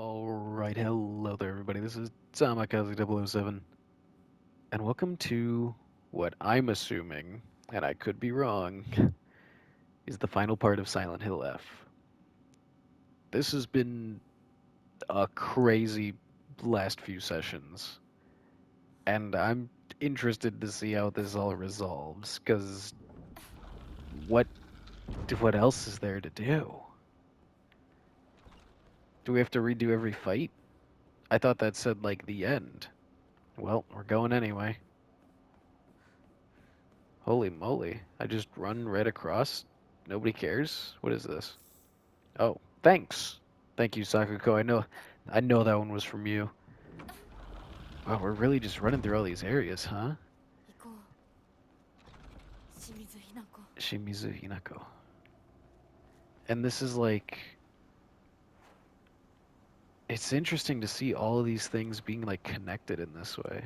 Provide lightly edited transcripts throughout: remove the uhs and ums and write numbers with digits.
Alright, hello there everybody, this is Tamakaze007, and welcome to what I'm assuming, and I could be wrong, is the final part of Silent Hill F. This has been a crazy last few sessions, and I'm interested to see how this all resolves, because what, what else is there to do? Do we have to redo every fight? I thought that said, like, the end. Well, we're going anyway. Holy moly. I just run right across? Nobody cares? What is this? Oh, thanks. Thank you, Sakuko. I know that one was from you. Wow, we're really just running through all these areas, huh? Shimizu Hinako. And this is like it's interesting to see all of these things being like connected in this way.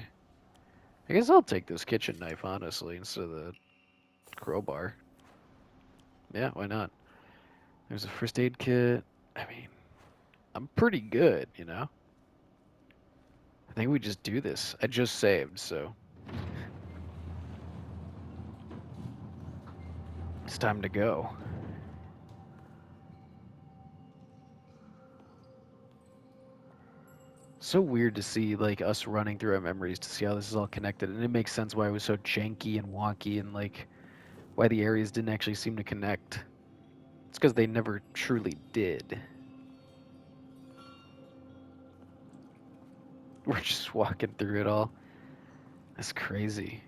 I guess I'll take this kitchen knife, honestly, instead of the crowbar. Yeah, why not? There's a first aid kit. I mean, I'm pretty good, you know? I think we just do this. I just saved, so it's time to go. So weird to see like us running through our memories to see how this is all connected, and it makes sense why it was so janky and wonky, and like why the areas didn't actually seem to connect. It's because they never truly did. We're just walking through it all. That's crazy.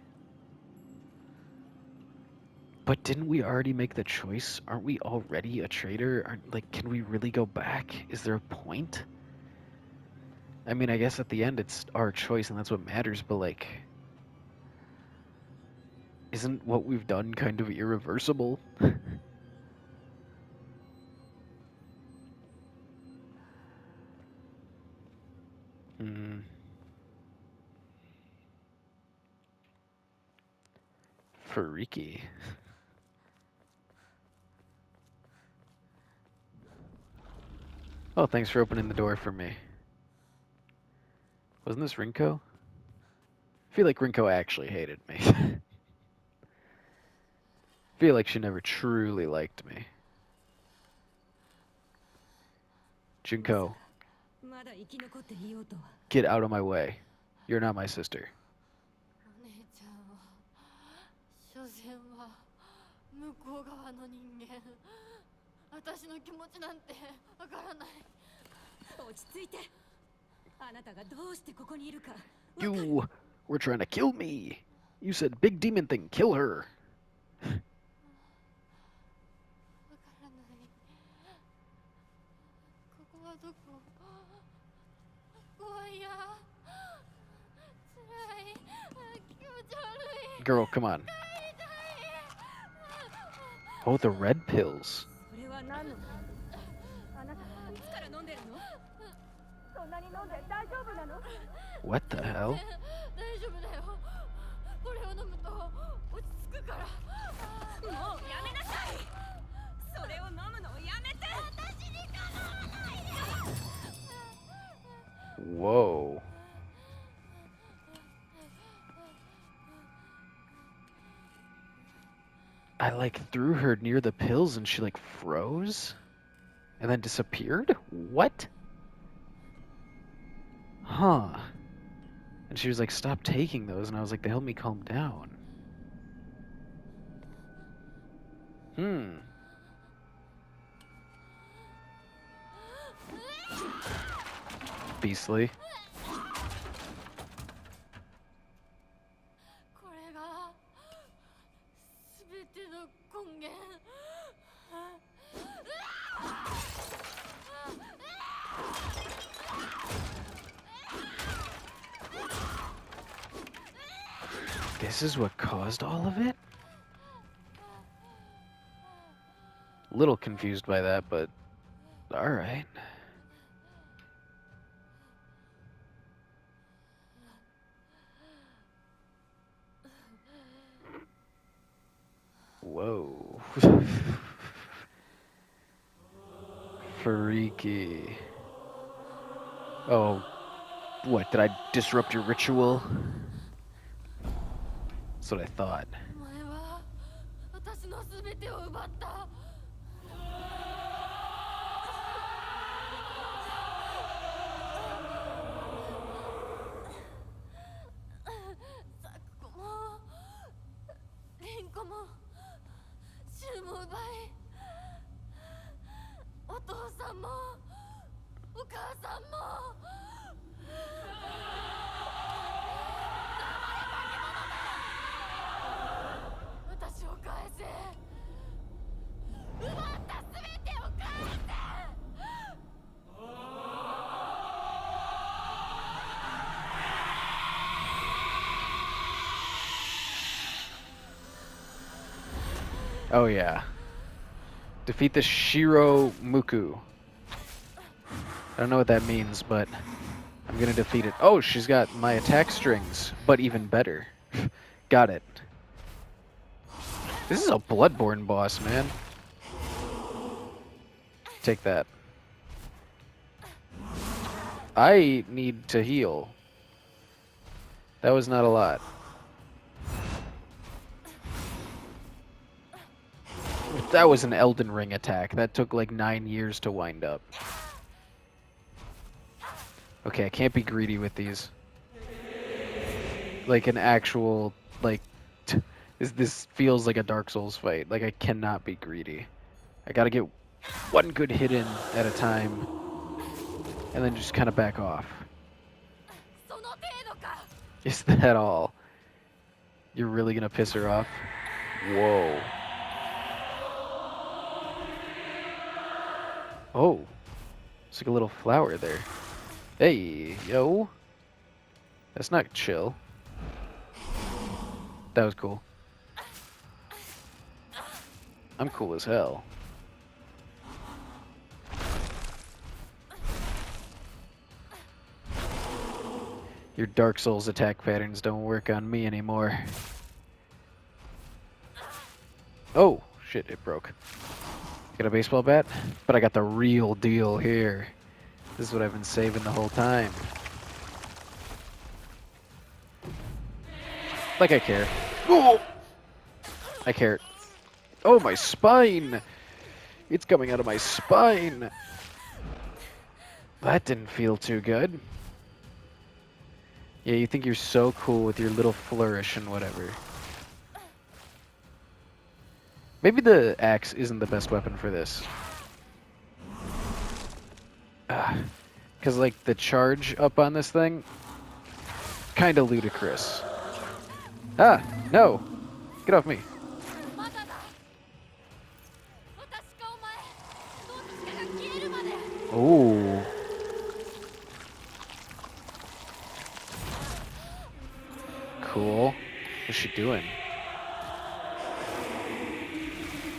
But didn't we already make the choice? Aren't we already a traitor? Aren't like can we really go back? Is there a point? I mean, I guess at the end it's our choice and that's what matters, but like isn't what we've done kind of irreversible? Hmm. Freaky. Oh, thanks for opening the door for me. Wasn't this Rinko? I feel like Rinko actually hated me. I feel like she never truly liked me. Junko, get out of my way. You're not my sister. You were trying to kill me. You said big demon thing, kill her. Girl, come on. Oh, the red pills. What the hell? Whoa. I like threw her near the pills and she like froze and then disappeared? What? Huh. And she was like, stop taking those. And I was like, they help me calm down. Hmm. Beastly. This is what caused all of it? Little confused by that, but alright. Whoa. Freaky. Oh, what? Did I disrupt your ritual? That's what I thought. お前は私の全てを奪った。サクコもリンコもシュウも奪い、お父さんもお母さんも。私を返せ。奪った全てを返せ。Oh yeah. Defeat the Shiro Muku. I don't know what that means, but I'm gonna defeat it. Oh, she's got my attack strings, but even better. Got it. This is a Bloodborne boss, man. Take that. I need to heal. That was not a lot. That was an Elden Ring attack. That took like 9 years to wind up. Okay, I can't be greedy with these. Like an actual, like, this feels like a Dark Souls fight. Like, I cannot be greedy. I gotta get one good hit in at a time, and then just kind of back off. Is that all? You're really gonna piss her off? Whoa. Oh. It's like a little flower there. Hey, yo. That's not chill. That was cool. I'm cool as hell. Your Dark Souls attack patterns don't work on me anymore. Oh, shit, it broke. Got a baseball bat? But I got the real deal here. This is what I've been saving the whole time. Like I care. Oh! I care. Oh, my spine! It's coming out of my spine! That didn't feel too good. Yeah, you think you're so cool with your little flourish and whatever. Maybe the axe isn't the best weapon for this. Because, like, the charge up on this thing, kind of ludicrous. Ah, no! Get off me. Ooh. Cool. What's she doing?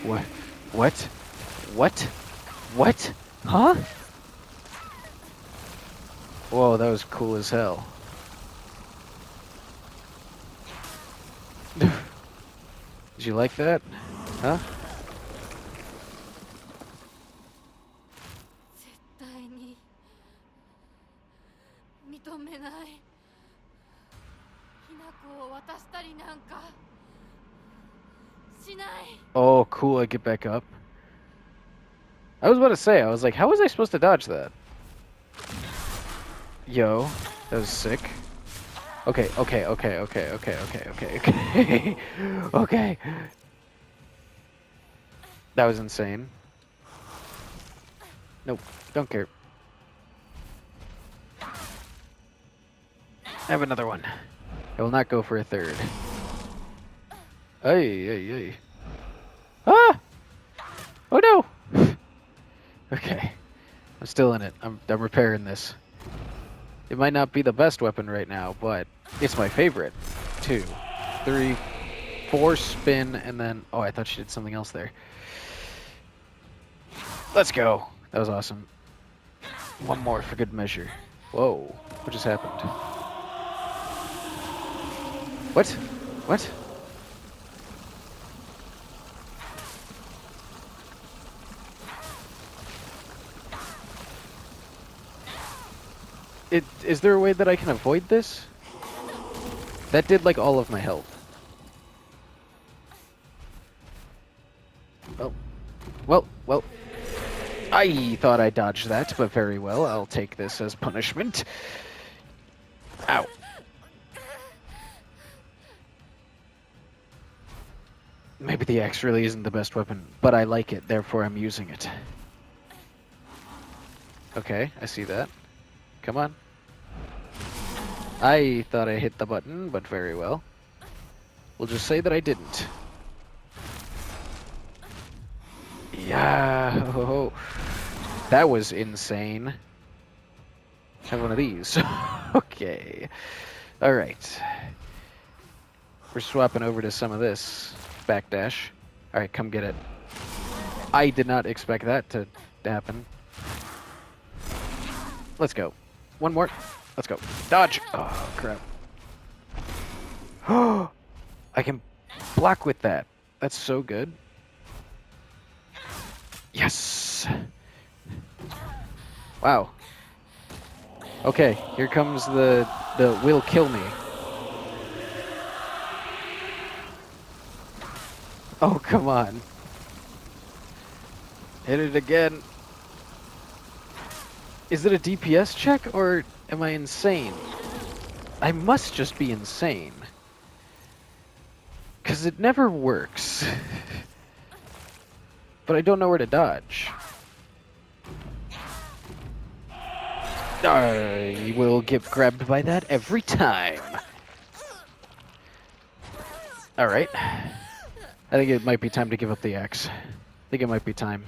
What? What? What? What? Huh? Whoa, that was cool as hell. Did you like that? Huh? Oh, cool, I get back up. I was about to say, I was like, how was I supposed to dodge that? Yo, that was sick. Okay. Okay. That was insane. Nope, don't care. I have another one. I will not go for a third. Ay. Ah! Oh no! Okay. I'm still in it. I'm repairing this. It might not be the best weapon right now, but it's my favorite. 2, 3, 4 spin, and then... Oh, I thought she did something else there. Let's go. That was awesome. One more for good measure. Whoa. What just happened? What? What? Is there a way that I can avoid this? That did like all of my health. Well. I thought I dodged that, but very well. I'll take this as punishment. Ow. Maybe the axe really isn't the best weapon, but I like it, therefore I'm using it. Okay, I see that. Come on. I thought I hit the button, but very well. We'll just say that I didn't. Yeah. Oh, that was insane. Have one of these. Okay. Alright. We're swapping over to some of this. Backdash. Alright, come get it. I did not expect that to happen. Let's go. One more. Let's go. Dodge! Oh, crap. Oh, I can block with that. That's so good. Yes! Wow. Okay, here comes the will kill me. Oh, come on. Hit it again. Is it a DPS check, or am I insane? I must just be insane. Because it never works. But I don't know where to dodge. I will get grabbed by that every time. Alright. I think it might be time to give up the axe. I think it might be time.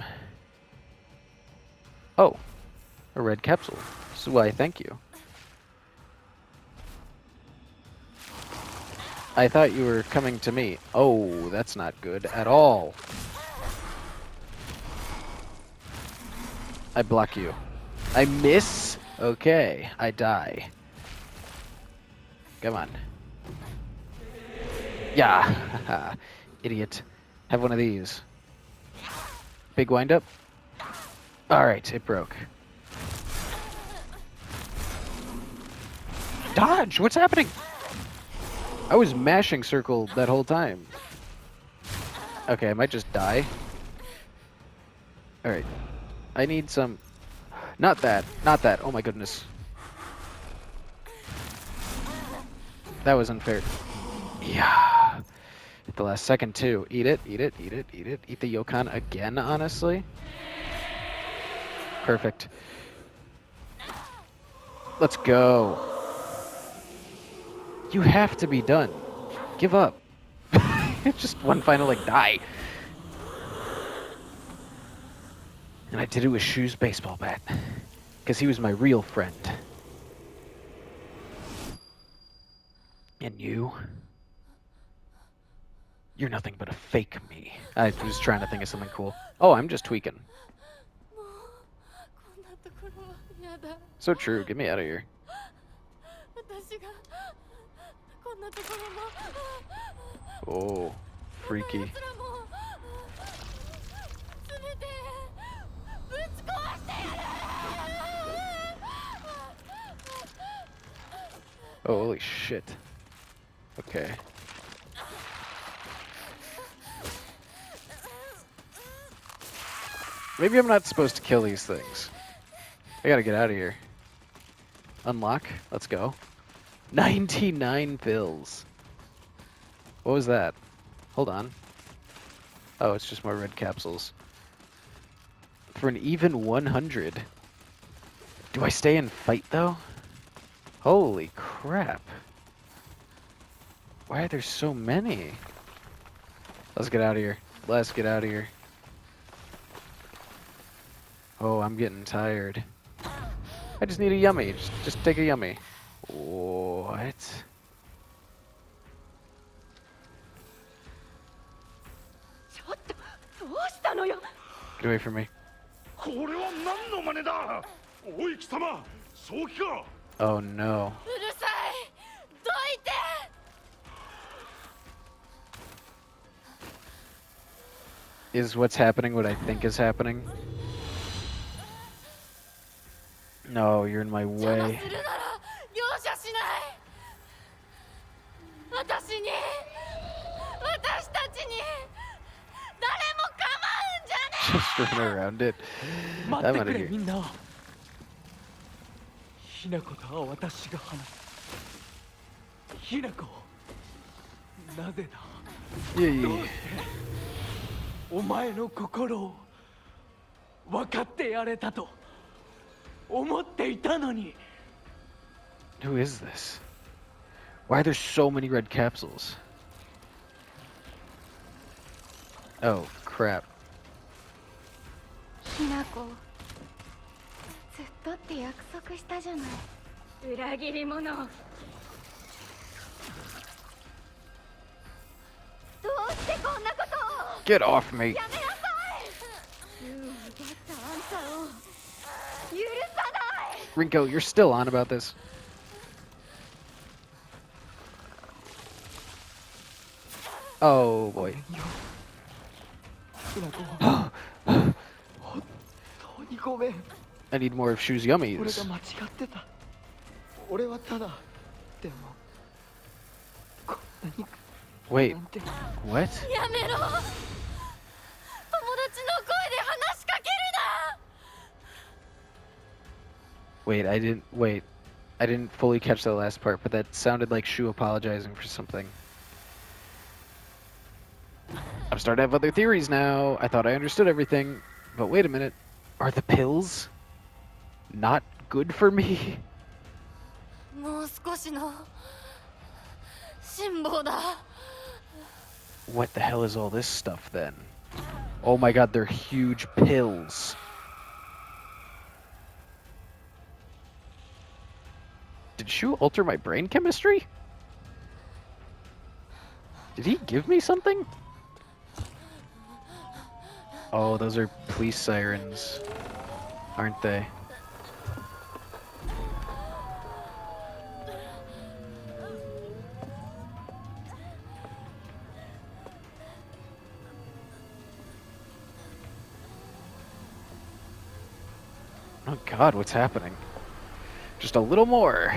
Oh. A red capsule. So why, thank you. I thought you were coming to me. Oh, that's not good at all. I block you. I miss? Okay, I die. Come on. Yeah. Idiot. Have one of these. Big wind-up. Alright, it broke. Dodge! What's happening? I was mashing circle that whole time. Okay, I might just die. Alright. I need some... Not that. Not that. Oh my goodness. That was unfair. Yeah. At the last second, too. Eat it, eat it, eat it, eat it. Eat the Yokon again, honestly. Perfect. Let's go. You have to be done. Give up. Just one final, like, die. And I did it with Shu's baseball bat. Because he was my real friend. And you? You're nothing but a fake me. I was trying to think of something cool. Oh, I'm just tweaking. もうこんなところは嫌だ。 So true. Get me out of here. 私がこんなところも Oh, この freaky. 奴らも全てぶち壊してやる。 Oh, holy shit. Okay. Maybe I'm not supposed to kill these things. I gotta get out of here. Unlock. Let's go. 99 pills. What was that? Hold on. Oh, it's just more red capsules. For an even 100. Do I stay and fight, though? Holy crap. Why are there so many? Let's get out of here. Let's get out of here. Oh, I'm getting tired. I just need a yummy. Just take a yummy. What? ちょっとどうしたのよ。 Get away from me. これは何の真似だ。おい貴様、正気か。 Oh no. うるさい。どいて。 Is what's happening what I think is happening? No, you're in my 邪魔 way. するなら容赦しない私に私たちに誰も構うんじゃね Just run around it. 待 I'm って out く of れ here. みんな。ひな子とは私が話す。ひな子、なぜだ。 Yeah, どう yeah, してお前の心を分かってやれたと思っていたのに。 yeah. Who is this? Why are there so many red capsules? Oh, crap. ひな子ずっとって約束したじゃない裏切り者どうしてこんなことを Get off me! やめなさい運を奪ったあんたを許さない Rinko, you're still on about this? Oh, boy. ひな子、本当にごめん。 I need more of Shu's 俺 yummies. が間違ってた。俺はただ、でも、こんなに Wait, なんて。 what? やめろ友達の声で話しかける Wait. I didn't fully catch that last part, but that sounded like Shu apologizing for something. I'm starting to have other theories now. I thought I understood everything, but wait a minute. Are the pills not good for me? なもう少しの辛抱だ What the hell is all this stuff then? Oh my god, they're huge pills. Did Shu alter my brain chemistry? Did he give me something? Oh, those are police sirens, aren't they? Oh god, what's happening? Just a little more.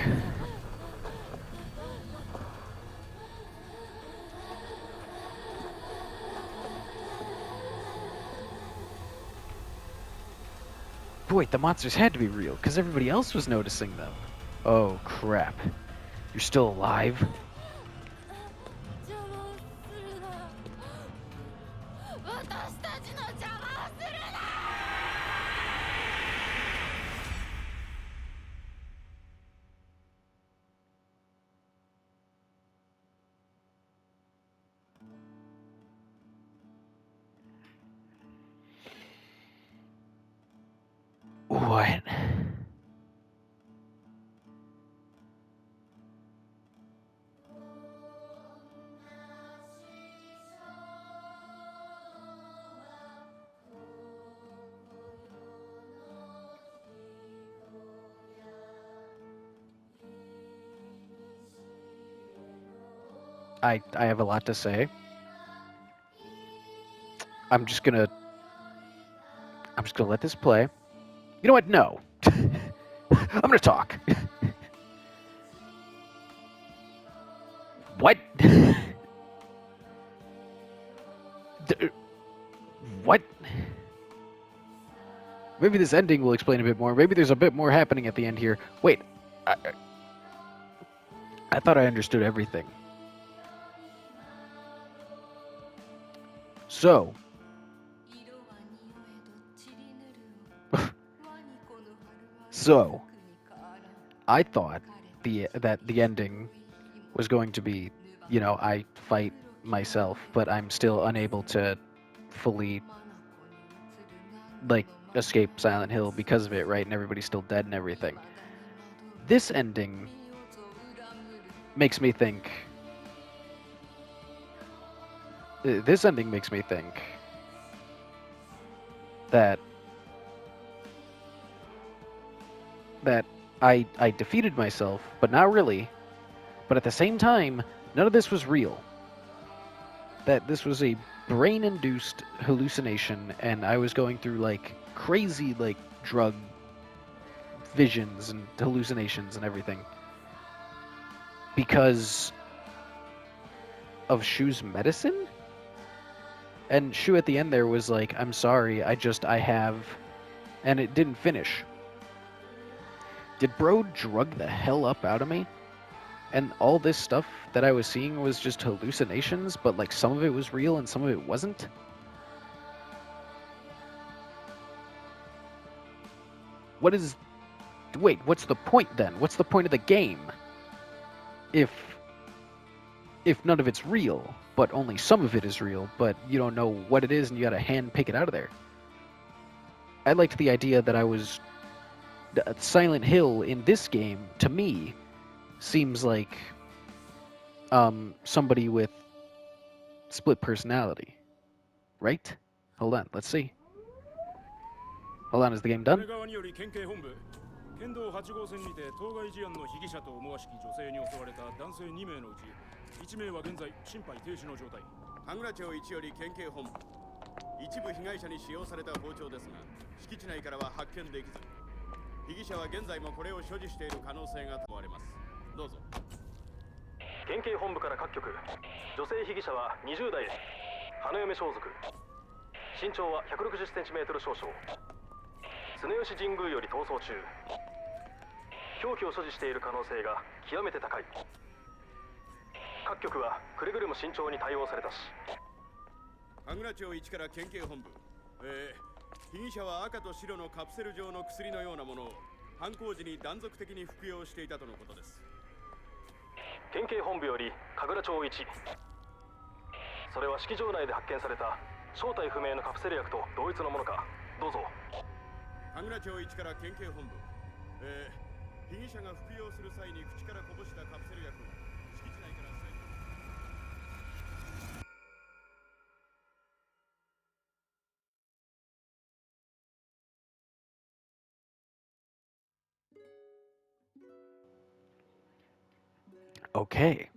But wait, the monsters had to be real, because everybody else was noticing them. Oh crap. You're still alive? 邪魔をするな私たちの邪魔をするな What? I have a lot to say. I'm just gonna let this play. You know what? No. I'm gonna talk. What? What? Maybe this ending will explain a bit more. Maybe there's a bit more happening at the end here. Wait. I thought I understood everything. So, I thought that the ending was going to be, you know, I fight myself, but I'm still unable to fully, like, escape Silent Hill because of it, right? And everybody's still dead and everything. This ending makes me think... This ending makes me think that I defeated myself, but not really. But at the same time, none of this was real. That this was a brain-induced hallucination, and I was going through like crazy like drug visions and hallucinations and everything because of Shu's medicine? And Shu at the end there was like, I'm sorry, I have... And it didn't finish. Did bro drug the hell up out of me? And all this stuff that I was seeing was just hallucinations, but like some of it was real and some of it wasn't? Wait, what's the point then? What's the point of the game? If none of it's real, but only some of it is real, but you don't know what it is and you gotta hand pick it out of there. I liked the idea that I was... Silent Hill in this game, to me, seems like somebody with split personality. Right? Hold on, let's see. Hold on, is the game done? 側により県警本部県道8号線にて当該事案の被疑者と思わしき女性に襲われた男性2名のうち1名は現在心肺停止の状態羽倉町1より県警本部一部被害者に使用された包丁ですが敷地内からは発見できず被疑者は現在もこれを所持している可能性が問われますどうぞ県警本部から各局女性被疑者は20代花嫁装束身長は 160cm 少々常吉神宮より逃走中凶器を所持している可能性が極めて高い各局はくれぐれも慎重に対応されたし羽倉町1から県警本部被疑者は赤と白のカプセル状の薬のようなものを犯行時に断続的に服用していたとのことです県警本部より神楽町1それは式場内で発見された正体不明のカプセル薬と同一のものかどうぞ神楽町1から県警本部被疑者が服用する際に口からこぼしたカプセル薬を敷地内からOkay.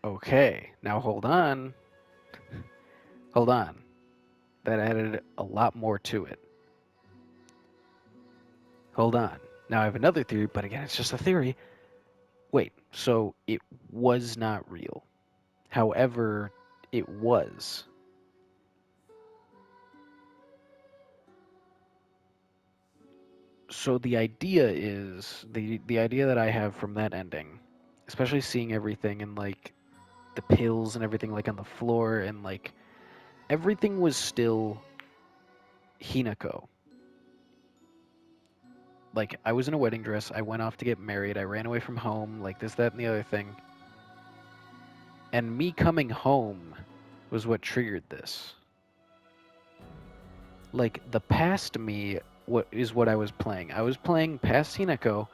Okay, now hold on. Hold on. That added a lot more to it. Hold on. Now I have another theory, but again, it's just a theory. Wait, so it was not real. However, it was. So the idea is, the idea that I have from that ending, especially seeing everything and like the pills and everything like on the floor and like everything was still Hinako. Like, I was in a wedding dress, I went off to get married, I ran away from home, like this, that, and the other thing. And me coming home was what triggered this. Like, the past me is what I was playing. I was playing past Hinako,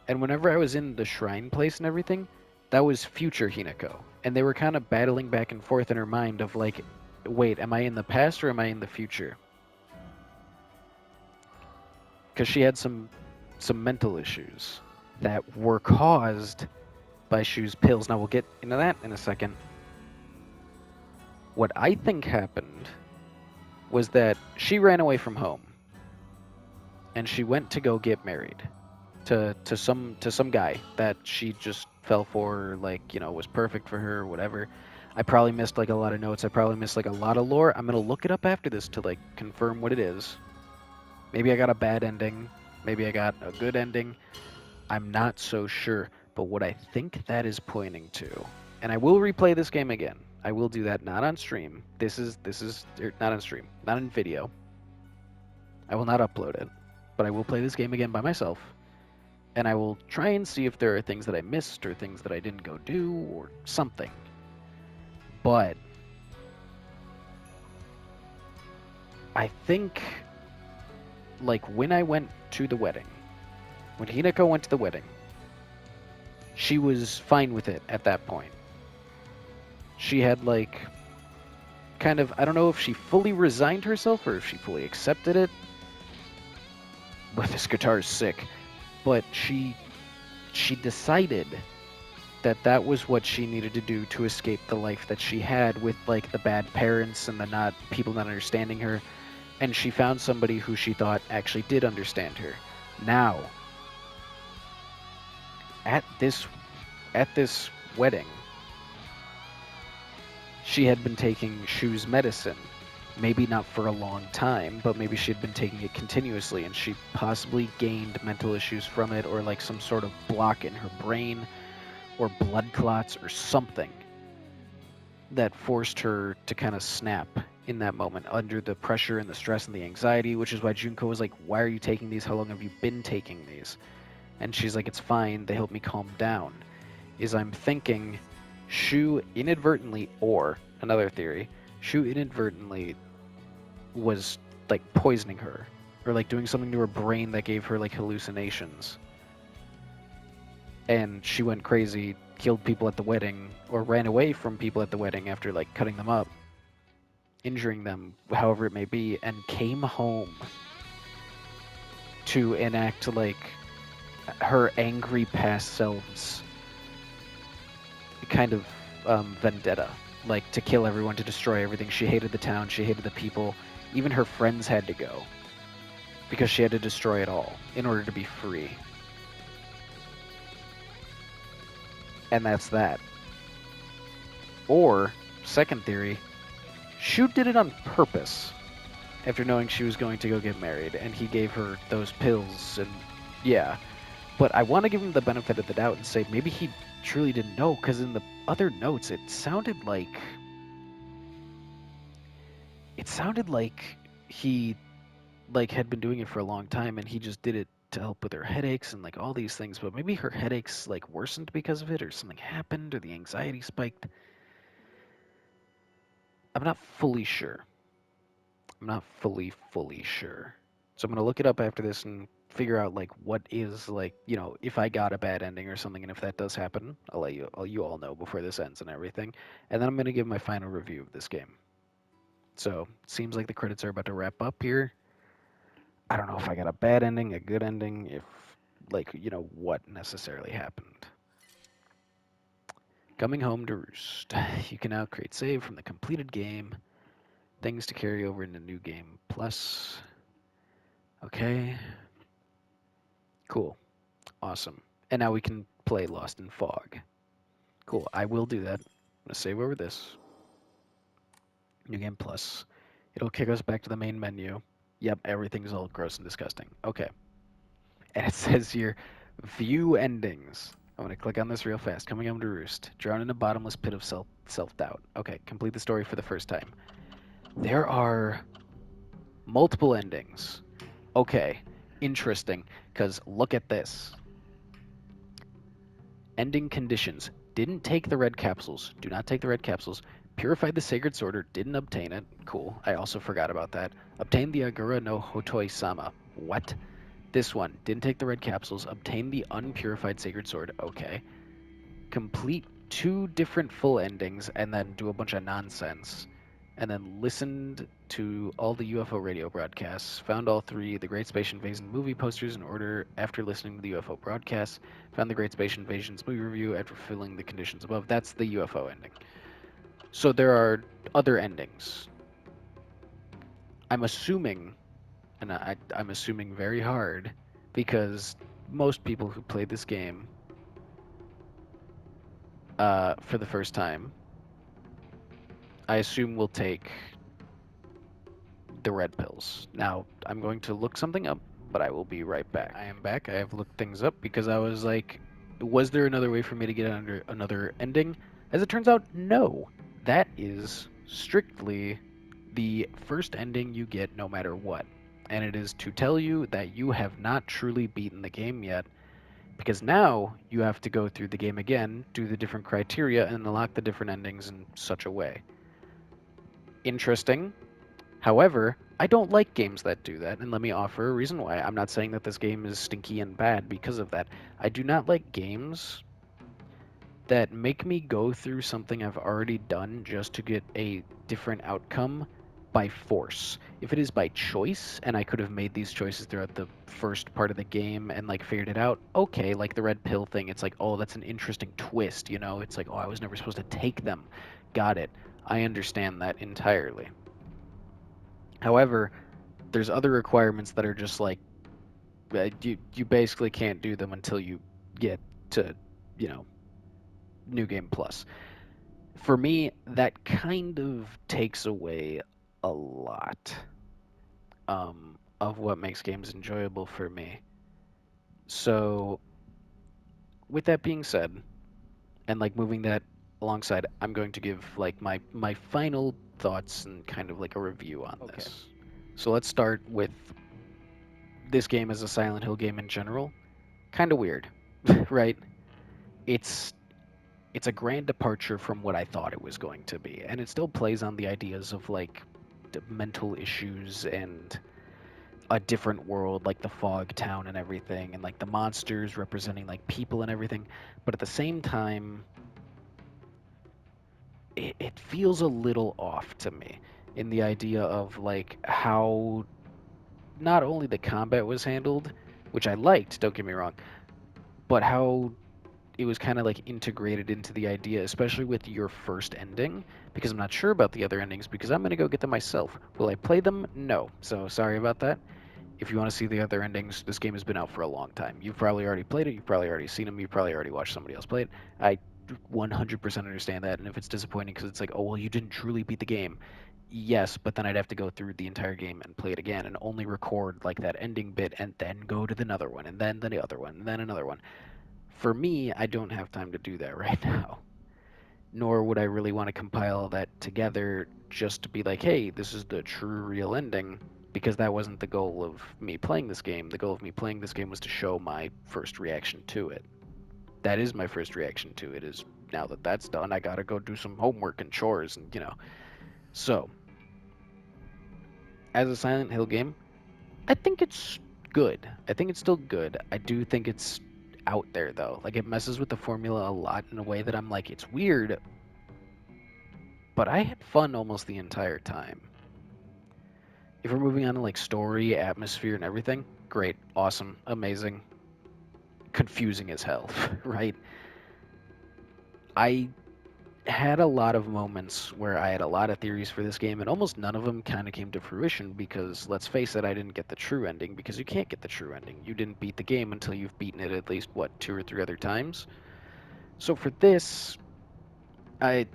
and whenever I was in the shrine place and everything, that was future Hinako. And they were kind of battling back and forth in her mind of like, wait, am I in the past or am I in the future? Because she had some mental issues that were caused by Shu's pills. Now we'll get into that in a second. What I think happened was that she ran away from home, and she went to go get married to some guy that she just fell for, like, you know, was perfect for her or whatever. I probably missed like a lot of notes. I probably missed like a lot of lore. I'm gonna look it up after this to like confirm what it is. Maybe I got a bad ending. Maybe I got a good ending. I'm not so sure. But what I think that is pointing to, and I will replay this game again. I will do that, not on stream. This is not on stream, not in video. I will not upload it, but I will play this game again by myself, and I will try and see if there are things that I missed or things that I didn't go do or something. But I think, like, when I went to the wedding, when Hinako went to the wedding, she was fine with it at that point. She had, like, kind of, I don't know if she fully resigned herself or if she fully accepted it. But this guitar is sick. But she decided that that was what she needed to do to escape the life that she had with, like, the bad parents and the people not understanding her. and she found somebody who she thought actually did understand her. Now, at this wedding, she had been taking Shu's medicine. Maybe not for a long time, but maybe she had been taking it continuously, and she possibly gained mental issues from it, or like some sort of block in her brain, or blood clots, or something that forced her to kind of snap in that moment under the pressure and the stress and the anxiety, which is why Junko was like, "Why are you taking these? How long have you been taking these?" And she's like, "It's fine. They help me calm down." Is I'm thinking Shu inadvertently, or another theory, Shu inadvertently was like poisoning her, or like doing something to her brain that gave her like hallucinations. And she went crazy, killed people at the wedding, or ran away from people at the wedding after like cutting them up, injuring them, however it may be, and came home to enact like her angry past selves kind of vendetta, like to kill everyone, to destroy everything. She hated the town, she hated the people, even her friends had to go because she had to destroy it all in order to be free. And that's that. Or, second theory, Shu did it on purpose after knowing she was going to go get married, and he gave her those pills, and yeah. But I want to give him the benefit of the doubt and say maybe he truly didn't know, because in the other notes it sounded like he like had been doing it for a long time, and he just did it to help with her headaches and like all these things. But maybe her headaches like worsened because of it, or something happened, or the anxiety spiked. I'm not fully sure. I'm not fully sure. So I'm gonna look it up after this and figure out like what is like, you know, if I got a bad ending or something, and if that does happen, I'll let you all know before this ends and everything. And then I'm gonna give my final review of this game. So it seems like the credits are about to wrap up here. I don't know if I got a bad ending, a good ending, if like, you know, what necessarily happened. Coming home to roost. You can now create save from the completed game. Things to carry over into new game plus. Okay. Cool. Awesome. And now we can play Lost in Fog. Cool. I will do that. I'm going to save over this. New Game Plus. It'll kick us back to the main menu. Yep, everything's all gross and disgusting. Okay. And it says here, view endings. I'm going to click on this real fast. Coming home to roost. Drown in a bottomless pit of self-doubt. Okay, complete the story for the first time. There are multiple endings. Okay, interesting, because look at this. Ending conditions. Didn't take the red capsules. Do not take the red capsules. Purified the Sacred Sword. Didn't obtain it. Cool. I also forgot about that. Obtained the Agura no Hotoi-sama. What? This one. Didn't take the red capsules. Obtained the unpurified Sacred Sword. Okay. Complete 2 different full endings and then do a bunch of nonsense. And then listened to all the UFO radio broadcasts, found all 3, the Great Space Invasion movie posters in order after listening to the UFO broadcasts, found the Great Space Invasion's movie review after filling the conditions above. That's the UFO ending. So there are other endings. I'm assuming, and I'm assuming very hard, because most people who play this game for the first time, I assume will take the red pills. Now, I'm going to look something up, but I will be right back. I am back. I have looked things up because I was like, was there another way for me to get under another ending? As it turns out, no. That is strictly the first ending you get no matter what. And it is to tell you that you have not truly beaten the game yet, because now you have to go through the game again, do the different criteria, and unlock the different endings in such a way. Interesting. However, I don't like games that do that, and let me offer a reason why. I'm not saying that this game is stinky and bad because of that. I do not like games that make me go through something I've already done just to get a different outcome by force. If it is by choice, and I could have made these choices throughout the first part of the game and like figured it out, okay, like the red pill thing, it's like, oh, that's an interesting twist, you know? It's like, oh, I was never supposed to take them. Got it. I understand that entirely. However, there's other requirements that are just like you basically can't do them until you get to, you know, New Game Plus. For me, that kind of takes away a lot of what makes games enjoyable for me. So, with that being said, and like moving that alongside, I'm going to give like my final thoughts and kind of like a review on Okay. this. So let's start with this game as a Silent Hill game in general. Kind of weird, right? It's it's a grand departure from what I thought it was going to be, and it still plays on the ideas of like the mental issues and a different world, like the fog town and everything, and like the monsters representing like people and everything. But at the same time, it feels a little off to me in the idea of like how not only the combat was handled, which I liked, don't get me wrong, but how it was kind of like integrated into the idea, especially with your first ending, because I'm not sure about the other endings because I'm going to go get them myself. Will I play them? No. So sorry about that. If you want to see the other endings, this game has been out for a long time. You've probably already played it, you've probably already seen them, you've probably already watched somebody else play it. I 100% understand that, and if it's disappointing because it's like, oh, well, you didn't truly beat the game. Yes, but then I'd have to go through the entire game and play it again and only record like that ending bit and then go to another one and then the other one and then another one. For me, I don't have time to do that right now. Nor would I really want to compile all that together just to be like, hey, this is the true real ending, because that wasn't the goal of me playing this game. The goal of me playing this game was to show my first reaction to it. That is my first reaction to it, is now that that's done, I gotta go do some homework and chores and, you know. So, as a Silent Hill game, I think it's good. I think it's still good. I do think it's out there though. Like it messes with the formula a lot in a way that I'm like, it's weird, but I had fun almost the entire time. If we're moving on to like story, atmosphere, and everything, great, awesome, amazing, confusing as hell, right? I had a lot of moments where I had a lot of theories for this game, and almost none of them kind of came to fruition because, let's face it, I didn't get the true ending because you can't get the true ending. You didn't beat the game until you've beaten it at least, what, 2 or 3 other times? So for this, I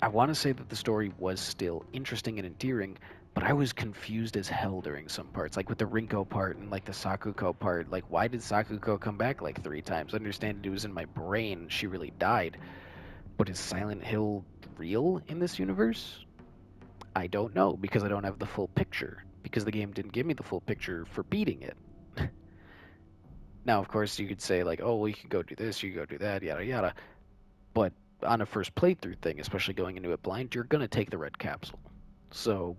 I want to say that the story was still interesting and endearing, but I was confused as hell during some parts, like with the Rinko part and like the Sakuko part. Like, why did Sakuko come back like 3 times? I understand it was in my brain; she really died. But is Silent Hill real in this universe? I don't know because I don't have the full picture. Because the game didn't give me the full picture for beating it. Now, of course, you could say like, oh, well, you could go do this, you could go do that, yada yada. But on a first playthrough thing, especially going into it blind, you're gonna take the red capsule. So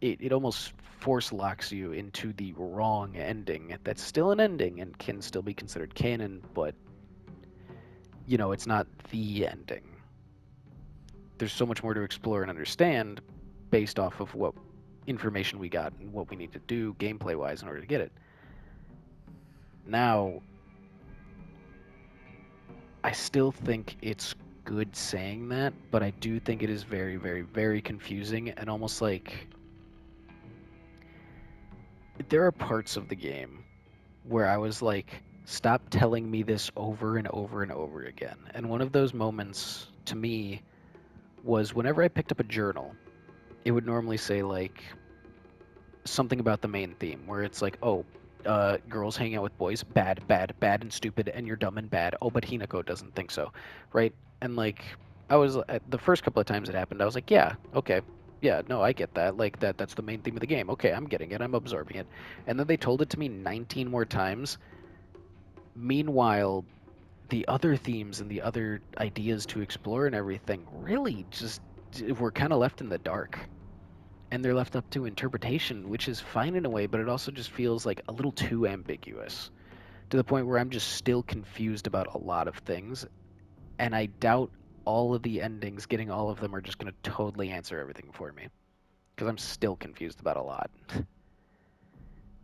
it almost force locks you into the wrong ending. That's still an ending and can still be considered canon, but you know, it's not the ending. There's so much more to explore and understand based off of what information we got and what we need to do gameplay wise in order to get it. Now, I still think it's good saying that, but I do think it is very, very, very confusing and almost like there are parts of the game where I was like, stop telling me this over and over and over again. And one of those moments to me was whenever I picked up a journal, it would normally say like something about the main theme where it's like, oh, girls hanging out with boys, bad, bad, bad and stupid, and you're dumb and bad. Oh, but Hinako doesn't think so, right? And like, I was the first couple of times it happened, I was like, yeah, okay, yeah, no, I get that. Like that's the main theme of the game. Okay, I'm getting it. I'm absorbing it. And then they told it to me 19 more times. Meanwhile, the other themes and the other ideas to explore and everything really just were kind of left in the dark, and they're left up to interpretation, which is fine in a way, but it also just feels like a little too ambiguous to the point where I'm just still confused about a lot of things, and I doubt all of the endings, getting all of them, are just going to totally answer everything for me because I'm still confused about a lot.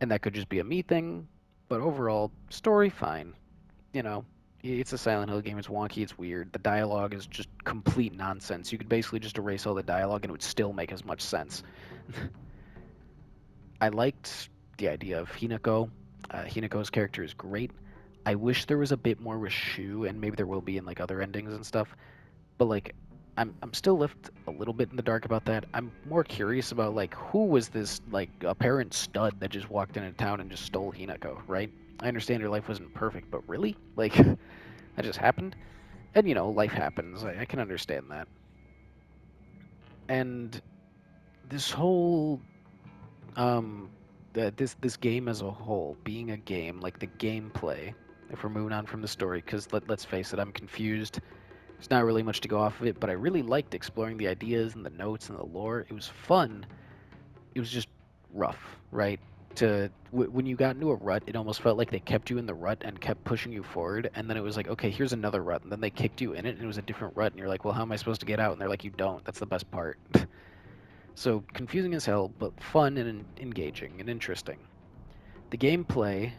And that could just be a me thing, but overall, story fine. You know, it's a Silent Hill game. It's wonky. It's weird. The dialogue is just complete nonsense. You could basically just erase all the dialogue and it would still make as much sense. I liked the idea of Hinako. Hinako's character is great. I wish there was a bit more with Shu, and maybe there will be in like other endings and stuff. But like, I'm still left a little bit in the dark about that. I'm more curious about like who was this like apparent stud that just walked into town and just stole Hinako, right? I understand her life wasn't perfect, but really, like, that just happened. And you know, life happens. I can understand that. And this whole this game as a whole being a game, like the gameplay, if we're moving on from the story, because let's face it, I'm confused. There's not really much to go off of it, but I really liked exploring the ideas and the notes and the lore. It was fun. It was just rough, right? When you got into a rut, it almost felt like they kept you in the rut and kept pushing you forward, and then it was like, okay, here's another rut, and then they kicked you in it, and it was a different rut, and you're like, well, how am I supposed to get out? And they're like, you don't. That's the best part. So confusing as hell, but fun and engaging and interesting. The gameplay,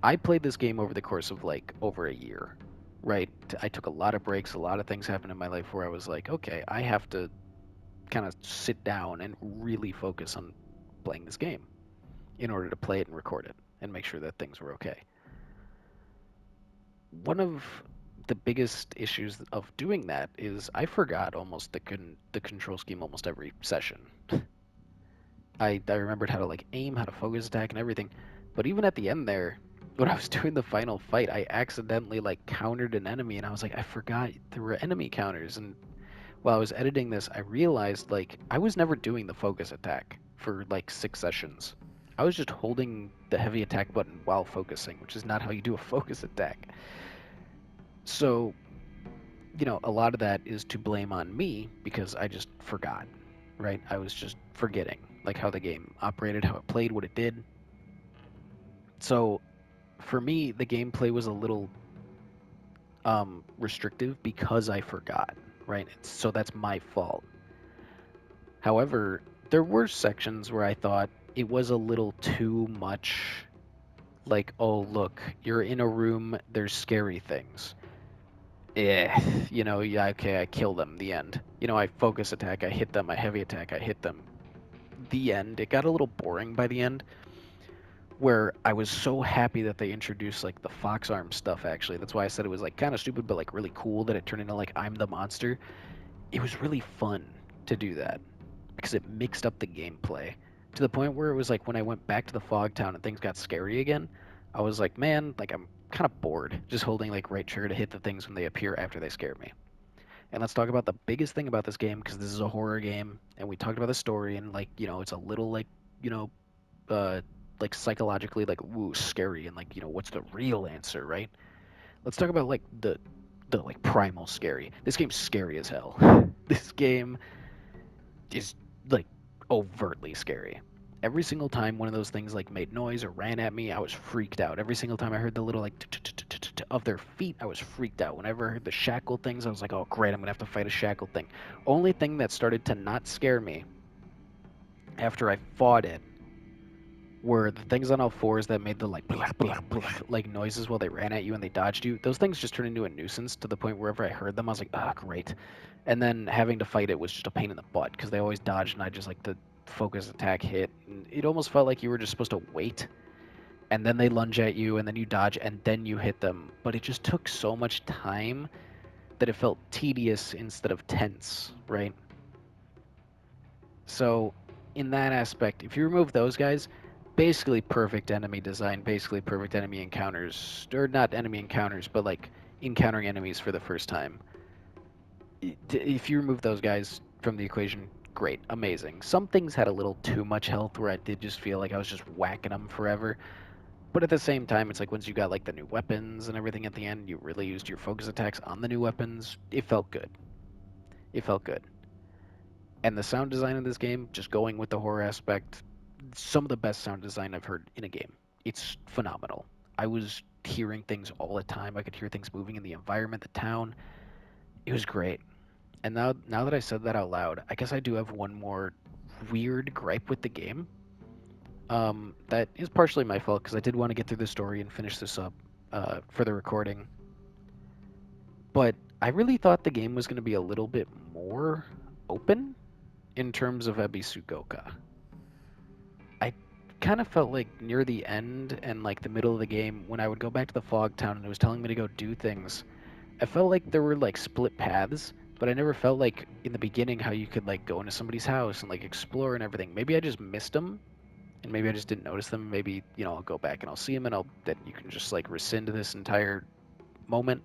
I played this game over the course of like over a year, right? I took a lot of breaks, a lot of things happened in my life where I was like, okay, I have to kind of sit down and really focus on playing this game in order to play it and record it and make sure that things were okay. One of the biggest issues of doing that is I forgot almost the control scheme almost every session. I remembered how to like aim, how to focus attack and everything. But even at the end there, when I was doing the final fight, I accidentally like countered an enemy and I was like, I forgot there were enemy counters. And while I was editing this, I realized like I was never doing the focus attack for like 6 sessions. I was just holding the heavy attack button while focusing, which is not how you do a focus attack. So, you know, a lot of that is to blame on me because I just forgot, right? I was just forgetting like how the game operated, how it played, what it did. So for me, the gameplay was a little restrictive because I forgot, right? So that's my fault. However, there were sections where I thought it was a little too much. Like, oh, look, you're in a room, there's scary things. You know, yeah, okay, I kill them, the end. You know, I focus attack, I hit them, I heavy attack, I hit them. The end. It got a little boring by the end, where I was so happy that they introduced like the fox arm stuff actually. That's why I said it was like kind of stupid but like really cool that it turned into like I'm the monster. It was really fun to do that because it mixed up the gameplay to the point where it was like when I went back to the fog town and things got scary again, I was like, man, like I'm kind of bored just holding like right trigger to hit the things when they appear after they scare me. And let's talk about the biggest thing about this game because this is a horror game and we talked about the story and like, you know, it's a little like, you know, uh like psychologically like woo scary and like, you know, what's the real answer, right? Let's talk about like the like primal scary. This game's scary as hell. This game is like overtly scary. Every single time one of those things like made noise or ran at me, I was freaked out. Every single time I heard the little like of their feet, I was freaked out. Whenever I heard the shackle things, I was like, oh great, I'm gonna have to fight a shackle thing. Only thing that started to not scare me after I fought it were the things on all fours that made the like blah, blah, blah, like noises while they ran at you and they dodged you. Those things just turned into a nuisance to the point wherever I heard them, I was like, ah, great. And then having to fight it was just a pain in the butt because they always dodged and I just like the focus attack hit. And it almost felt like you were just supposed to wait and then they lunge at you and then you dodge and then you hit them. But it just took so much time that it felt tedious instead of tense, right? So in that aspect, if you remove those guys, basically perfect enemy design, basically perfect enemy encounters, or not enemy encounters, but like encountering enemies for the first time. If you remove those guys from the equation, great, amazing. Some things had a little too much health where I did just feel like I was just whacking them forever. But at the same time, it's like once you got like the new weapons and everything at the end, you really used your focus attacks on the new weapons. It felt good. It felt good. And the sound design in this game, just going with the horror aspect, some of the best sound design I've heard in a game. It's phenomenal. I was hearing things all the time. I could hear things moving in the environment, the town. It was great. And now that I said that out loud, I guess I do have one more weird gripe with the game. That is partially my fault because I did want to get through the story and finish this up for the recording. But I really thought the game was going to be a little bit more open in terms of Ebisugoka. kind of felt like near the end and like the middle of the game when I would go back to the fog town and it was telling me to go do things, I felt like there were like split paths, but I never felt like in the beginning how you could like go into somebody's house and like explore and everything. Maybe I just missed them, and maybe I just didn't notice them. Maybe, you know, I'll go back and I'll see them, and then you can just like rescind this entire moment.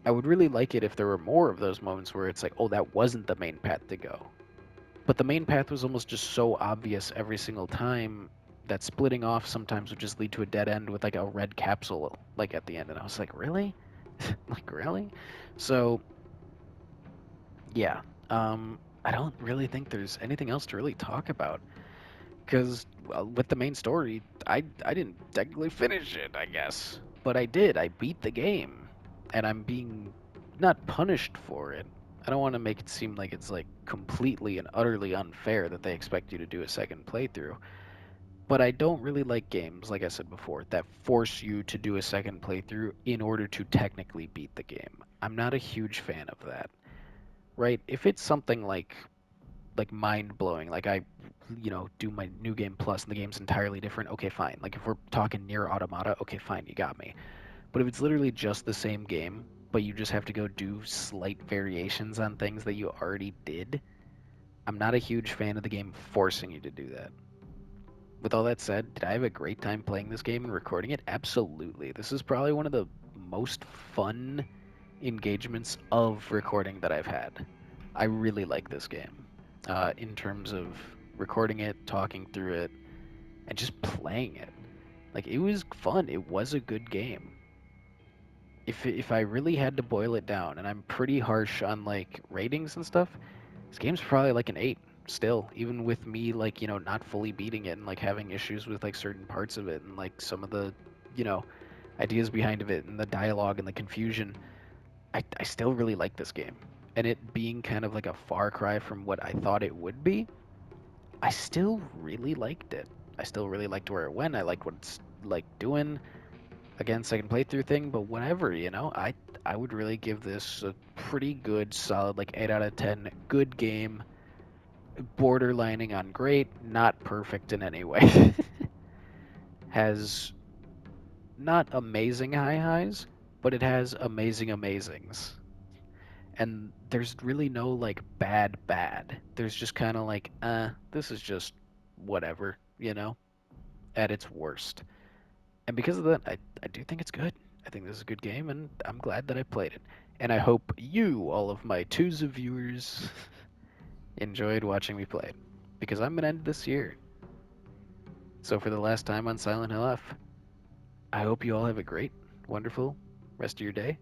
I would really like it if there were more of those moments where it's like, oh, that wasn't the main path to go. But the main path was almost just so obvious every single time that splitting off sometimes would just lead to a dead end with like a red capsule like at the end, and I was like, really? Like, really? So yeah, I don't really think there's anything else to really talk about because with the main story, I didn't technically finish it, I guess, but I did. I beat the game, and I'm being not punished for it. I don't want to make it seem like it's like completely and utterly unfair that they expect you to do a second playthrough. But I don't really like games, like I said before, that force you to do a second playthrough in order to technically beat the game. I'm not a huge fan of that. Right? If it's something like mind blowing, like I, you know, do my new game plus and the game's entirely different, okay, fine. Like if we're talking Nier Automata, okay, fine, you got me. But if it's literally just the same game, but you just have to go do slight variations on things that you already did, I'm not a huge fan of the game forcing you to do that. With all that said, did I have a great time playing this game and recording it? Absolutely. This is probably one of the most fun engagements of recording that I've had. I really like this game in terms of recording it, talking through it, and just playing it. Like, it was fun. It was a good game. If I really had to boil it down, and I'm pretty harsh on like ratings and stuff, this game's probably like an 8 still, even with me like, you know, not fully beating it and like having issues with like certain parts of it and like some of the, you know, ideas behind of it and the dialogue and the confusion. I still really like this game. And it being kind of like a far cry from what I thought it would be, I still really liked it. I still really liked where it went. I liked what it's like doing. Again, second playthrough thing, but whatever, you know, I would really give this a pretty good, solid, like 8 out of 10. Good game, borderlining on great, not perfect in any way. Has not amazing high highs, but it has amazing amazings. And there's really no like bad. There's just kind of like, this is just whatever, you know, at its worst. And because of that, I do think it's good. I think this is a good game, and I'm glad that I played it. And I hope you, all of my twos of viewers, enjoyed watching me play it. Because I'm going to end this year. So for the last time on Silent Hill F, I hope you all have a great, wonderful rest of your day.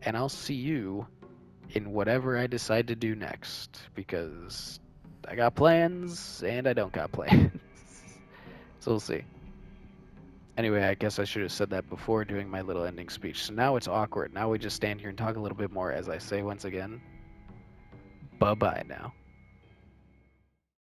And I'll see you in whatever I decide to do next. Because I got plans, and I don't got plans. So we'll see. Anyway, I guess I should have said that before doing my little ending speech. So now it's awkward. Now we just stand here and talk a little bit more as I say once again, bye-bye now.